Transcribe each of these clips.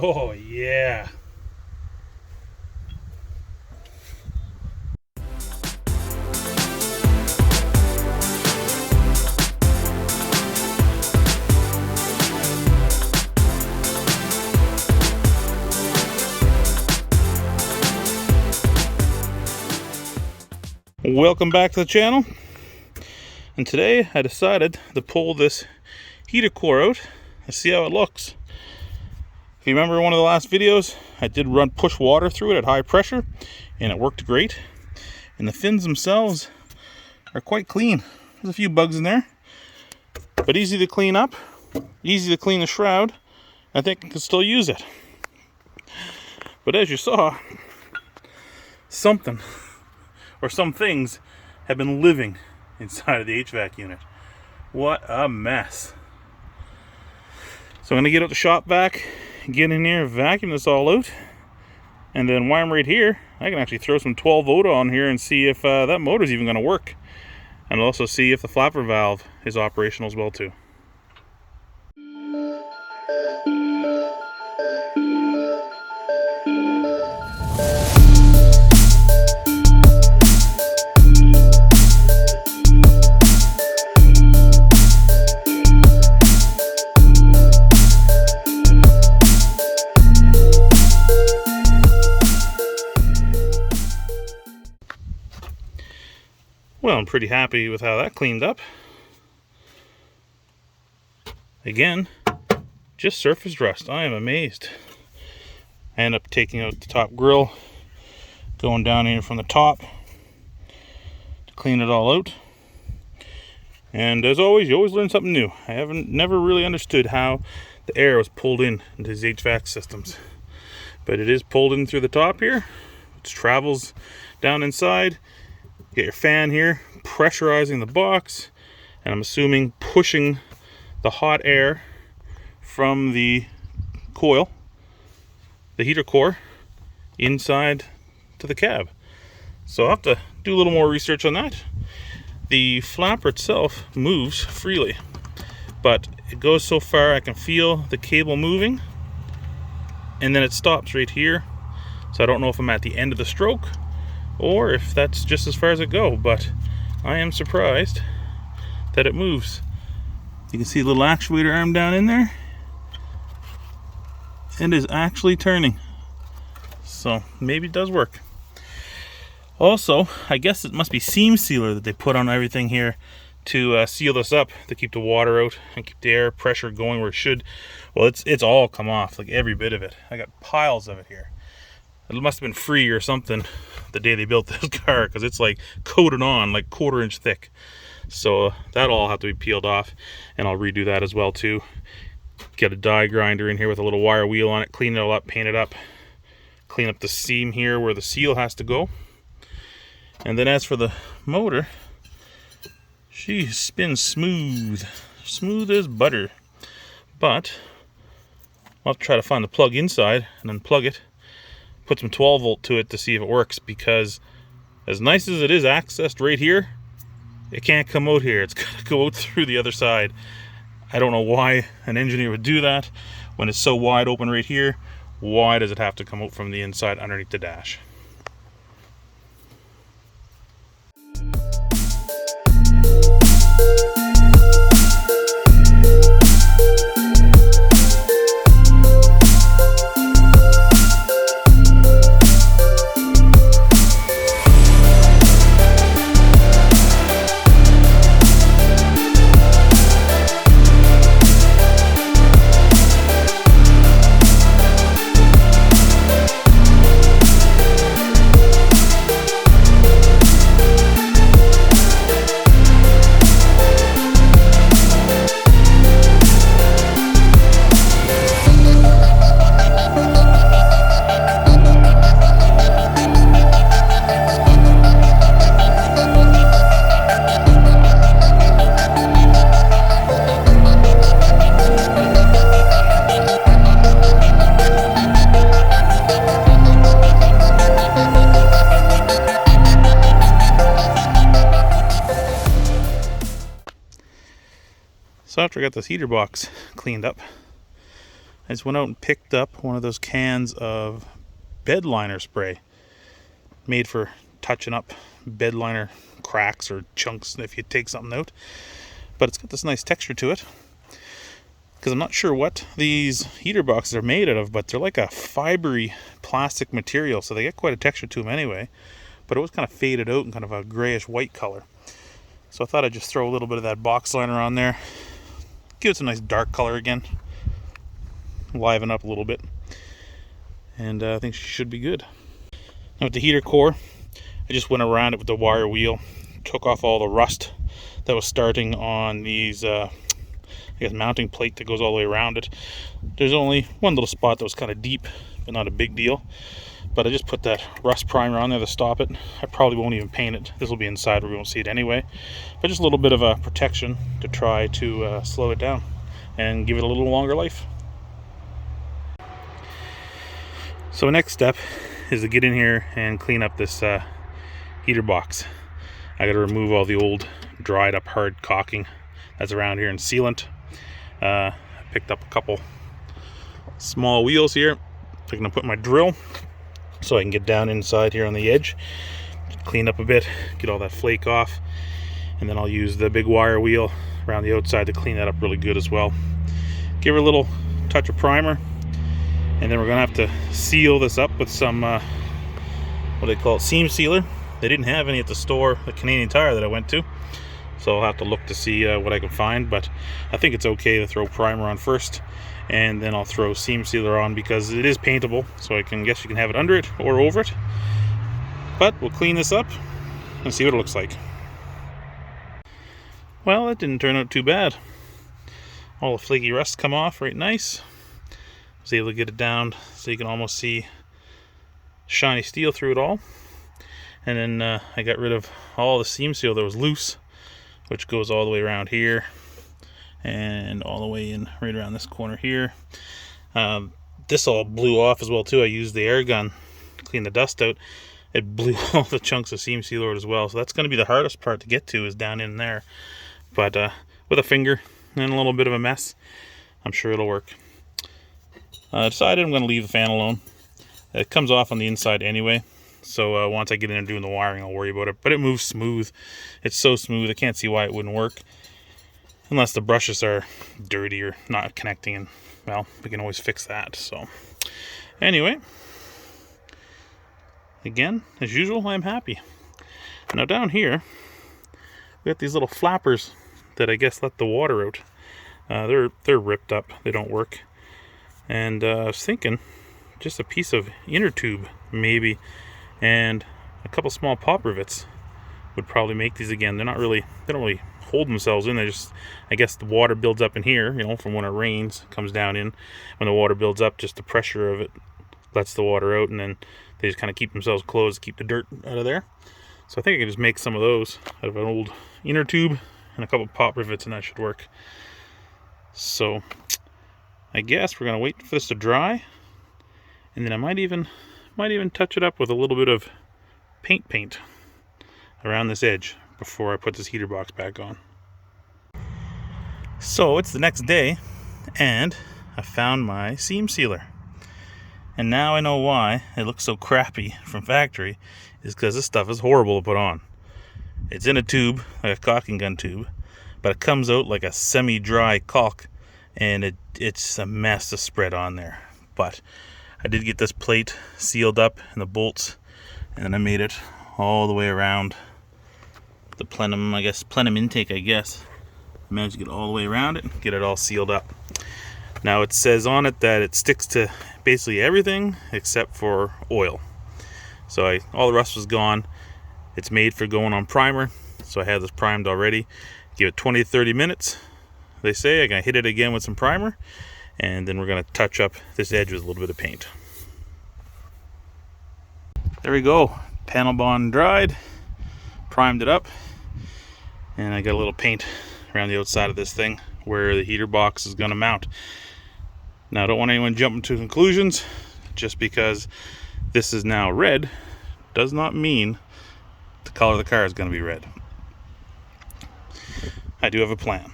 Oh yeah. Welcome back to the channel, and today I decided to pull this heater core out and see how it looks. If you remember one of the last videos, I did push water through it at high pressure and it worked great. And the fins themselves are quite clean. There's a few bugs in there, but easy to clean up, easy to clean the shroud. I think I can still use it. But as you saw, something or some things have been living inside of the HVAC unit. What a mess. So I'm going to get out the shop vac, get in here, vacuum this all out, and then while I'm right here, I can actually throw some 12 volt on here and see if that motor's even going to work. And I'll also see if the flapper valve is operational as well too. Well, I'm pretty happy with how that cleaned up. Again, just surface rust. I am amazed. I end up taking out the top grill, going down here from the top to clean it all out. And as always, you always learn something new. I never really understood how the air was pulled in into these HVAC systems. But it is pulled in through the top here. It travels down inside. Get your fan here, pressurizing the box, and I'm assuming pushing the hot air from the coil, the heater core, inside to the cab. So I'll have to do a little more research on that. The flapper itself moves freely, but it goes so far I can feel the cable moving, and then it stops right here. So I don't know if I'm at the end of the stroke or if that's just as far as it goes, but I am surprised that it moves. You can see a little actuator arm down in there. It is actually turning, so maybe it does work. Also, I guess it must be seam sealer that they put on everything here to seal this up, to keep the water out and keep the air pressure going where it should. Well, it's all come off, like every bit of it. I got piles of it here. It must have been free or something the day they built this car, because it's like coated on, like 1/4 inch thick. So that'll all have to be peeled off, and I'll redo that as well too. Get a die grinder in here with a little wire wheel on it, clean it all up, paint it up, clean up the seam here where the seal has to go. And then as for the motor, she spins smooth as butter. But I'll have to try to find the plug inside and then plug it, put some 12 volt to it to see if it works, because as nice as it is accessed right here, it can't come out here. It's got to go out through the other side. I don't know why an engineer would do that when it's so wide open right here. Why does it have to come out from the inside underneath the dash? So after I got this heater box cleaned up, I just went out and picked up one of those cans of bed liner spray made for touching up bed liner cracks or chunks if you take something out. But it's got this nice texture to it. Because I'm not sure what these heater boxes are made out of, but they're like a fibery plastic material, so they get quite a texture to them anyway. But it was kind of faded out in kind of a grayish white color. So I thought I'd just throw a little bit of that box liner on there. Give it some nice dark color again. Liven up a little bit. And I think she should be good. Now with the heater core, I just went around it with the wire wheel. Took off all the rust that was starting on these I guess mounting plate that goes all the way around it. There's only one little spot that was kind of deep, but not a big deal. But I just put that rust primer on there to stop it. I probably won't even paint it. This will be inside where we won't see it anyway. But just a little bit of a protection to try to slow it down and give it a little longer life. So the next step is to get in here and clean up this heater box. I got to remove all the old dried up hard caulking that's around here and sealant. I picked up a couple small wheels here. I'm going to put my drill so I can get down inside here on the edge, clean up a bit, get all that flake off, and then I'll use the big wire wheel around the outside to clean that up really good as well. Give her a little touch of primer, and then we're going to have to seal this up with some what they call it, seam sealer. They didn't have any at the store, the Canadian Tire that I went to, so I'll have to look to see what I can find, but I think it's okay to throw primer on first, and then I'll throw seam sealer on because it is paintable, so I can guess you can have it under it or over it. But we'll clean this up and see what it looks like. Well, that didn't turn out too bad. All the flaky rust come off right nice. I was able to get it down so you can almost see shiny steel through it all. And then I got rid of all the seam seal that was loose, which goes all the way around here and all the way in right around this corner here. This all blew off as well too. I used the air gun to clean the dust out. It blew all the chunks of seam seal out as well. So that's going to be the hardest part to get to, is down in there. But with a finger and a little bit of a mess, I'm sure it'll work. I decided I'm going to leave the fan alone. It comes off on the inside anyway. So once I get in there doing the wiring, I'll worry about it. But it moves smooth. It's so smooth, I can't see why it wouldn't work. Unless the brushes are dirty or not connecting. And, well, we can always fix that. So, anyway. Again, as usual, I'm happy. Now down here, we got these little flappers that I guess let the water out. They're ripped up. They don't work. And I was thinking, just a piece of inner tube, maybe, and a couple small pop rivets would probably make these again. They don't really hold themselves in. They just, I guess the water builds up in here, you know, from when it rains, comes down in. When the water builds up, just the pressure of it lets the water out, and then they just kind of keep themselves closed, keep the dirt out of there. So I think I can just make some of those out of an old inner tube and a couple pop rivets, and that should work. So I guess we're gonna wait for this to dry, and then I might even touch it up with a little bit of paint around this edge before I put this heater box back on. So it's the next day, and I found my seam sealer. And now I know why it looks so crappy from factory, is because this stuff is horrible to put on. It's in a tube, like a caulking gun tube, but it comes out like a semi-dry caulk, and it's a mess to spread on there. But I did get this plate sealed up in the bolts, and then I made it all the way around the plenum intake, I guess. I managed to get all the way around it and get it all sealed up. Now it says on it that it sticks to basically everything except for oil. So all the rust was gone. It's made for going on primer, so I had this primed already. Give it 20 to 30 minutes. They say I'm gonna hit it again with some primer, and then we're gonna touch up this edge with a little bit of paint. There we go. Panel bond dried, primed it up, and I got a little paint around the outside of this thing where the heater box is gonna mount. Now I don't want anyone jumping to conclusions. Just because this is now red does not mean the color of the car is gonna be red. I do have a plan.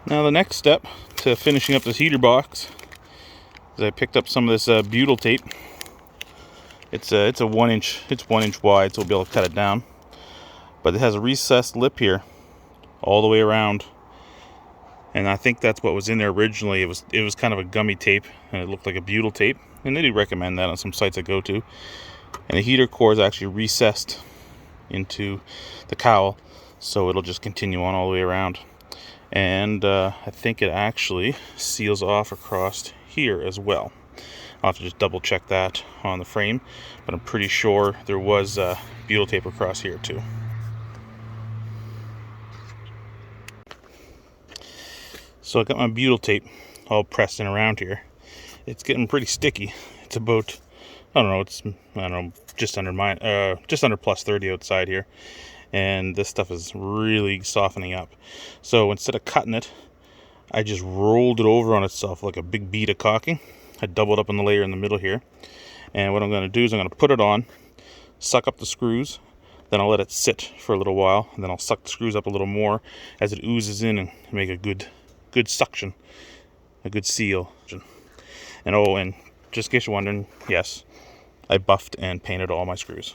Now the next step to finishing up this heater box is I picked up some of this butyl tape. It's a 1 inch. It's 1 inch wide, so we'll be able to cut it down. But it has a recessed lip here, all the way around. And I think that's what was in there originally. It was kind of a gummy tape, and it looked like a butyl tape. And they do recommend that on some sites I go to. And the heater core is actually recessed into the cowl, so it'll just continue on all the way around. And I think it actually seals off across here as well. I'll have to just double check that on the frame, but I'm pretty sure there was butyl tape across here too. So I got my butyl tape all pressed in around here. It's getting pretty sticky. It's about, I don't know, just under plus 30 outside here. And this stuff is really softening up. So instead of cutting it, I just rolled it over on itself like a big bead of caulking. I doubled up on the layer in the middle here. And what I'm going to do is I'm going to put it on, suck up the screws, then I'll let it sit for a little while, and then I'll suck the screws up a little more as it oozes in and make a good suction, a good seal. And just in case you're wondering, yes, I buffed and painted all my screws.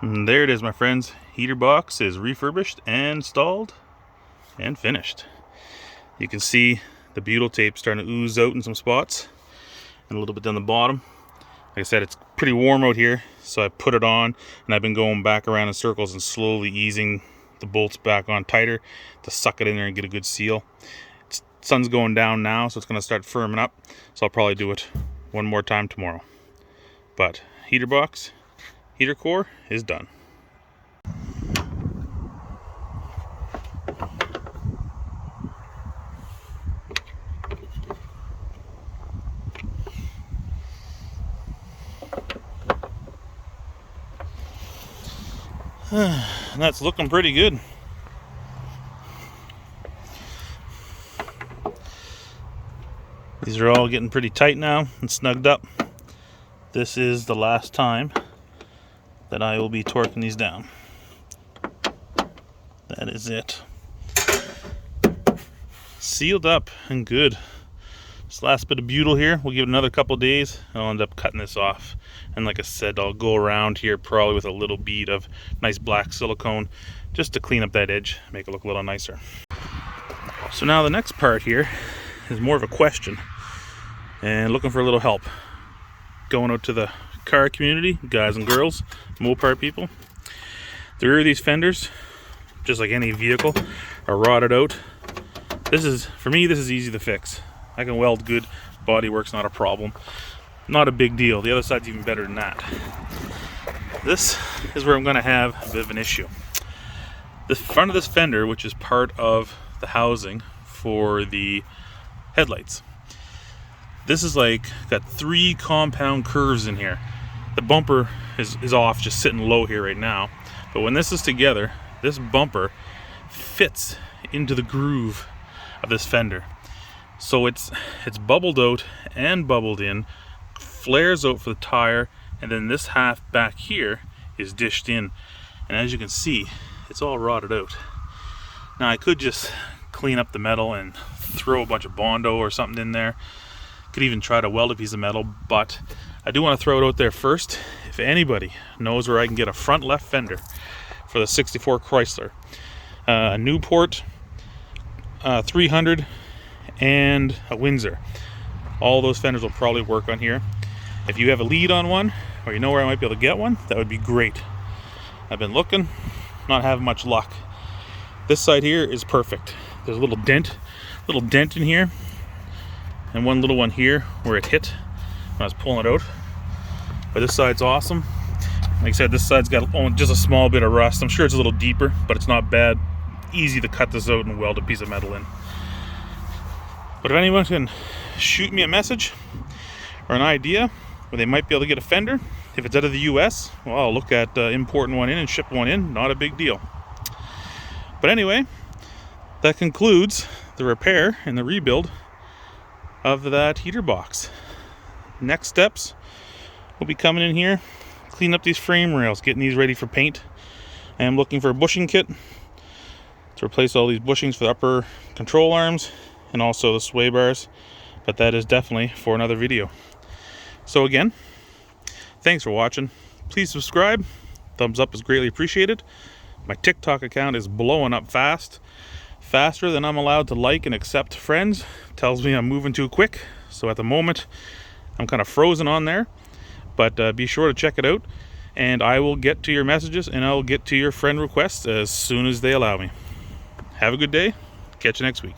And there it is, my friends. Heater box is refurbished and installed and finished. You can see the butyl tape starting to ooze out in some spots and a little bit down the bottom. Like I said, it's pretty warm out here, so I put it on and I've been going back around in circles and slowly easing the bolts back on tighter to suck it in there and get a good seal. Sun's going down now, so it's going to start firming up, so I'll probably do it one more time tomorrow. But heater box, heater core is done. That's looking pretty good. These are all getting pretty tight now and snugged up. This is the last time that I will be torquing these down. That is it. Sealed up and good. This last bit of butyl here, we'll give it another couple days and I'll end up cutting this off. And like I said, I'll go around here probably with a little bead of nice black silicone just to clean up that edge, make it look a little nicer. So now the next part here is more of a question and looking for a little help. Going out to the car community, guys and girls, Mopar people. The rear of these fenders, just like any vehicle, are rotted out. For me, this is easy to fix. I can weld good, bodywork's not a problem. Not a big deal. The other side's even better than that. This is where I'm going to have a bit of an issue. The front of this fender, which is part of the housing for the headlights, this is like got 3 compound curves in here. The bumper is off, just sitting low here right now. But when this is together, this bumper fits into the groove of this fender. So it's bubbled out and bubbled in, flares out for the tire, and then this half back here is dished in. And as you can see, it's all rotted out. Now I could just clean up the metal and throw a bunch of Bondo or something in there. Could even try to weld a piece of metal, but I do want to throw it out there first. If anybody knows where I can get a front left fender for the 64 Chrysler, a Newport 300 and a Windsor, all those fenders will probably work on here. If you have a lead on one, or you know where I might be able to get one, that would be great. I've been looking, not having much luck. This side here is perfect. There's a little dent in here, and one little one here where it hit when I was pulling it out. But this side's awesome. Like I said, this side's got just a small bit of rust. I'm sure it's a little deeper, but it's not bad. Easy to cut this out and weld a piece of metal in. But if anyone can shoot me a message or an idea where they might be able to get a fender, if it's out of the US, well, I'll look at importing one in and ship one in. Not a big deal. But anyway, that concludes the repair and the rebuild of that heater box. Next steps will be coming in here, clean up these frame rails, getting these ready for paint. I am looking for a bushing kit to replace all these bushings for the upper control arms and also the sway bars, but that is definitely for another video. So again, thanks for watching. Please subscribe. Thumbs up is greatly appreciated. My TikTok account is blowing up fast, faster than I'm allowed to like and accept friends. Tells me I'm moving too quick, so at the moment I'm kind of frozen on there, but be sure to check it out, and I will get to your messages and I'll get to your friend requests as soon as they allow me. Have a good day. Catch you next week.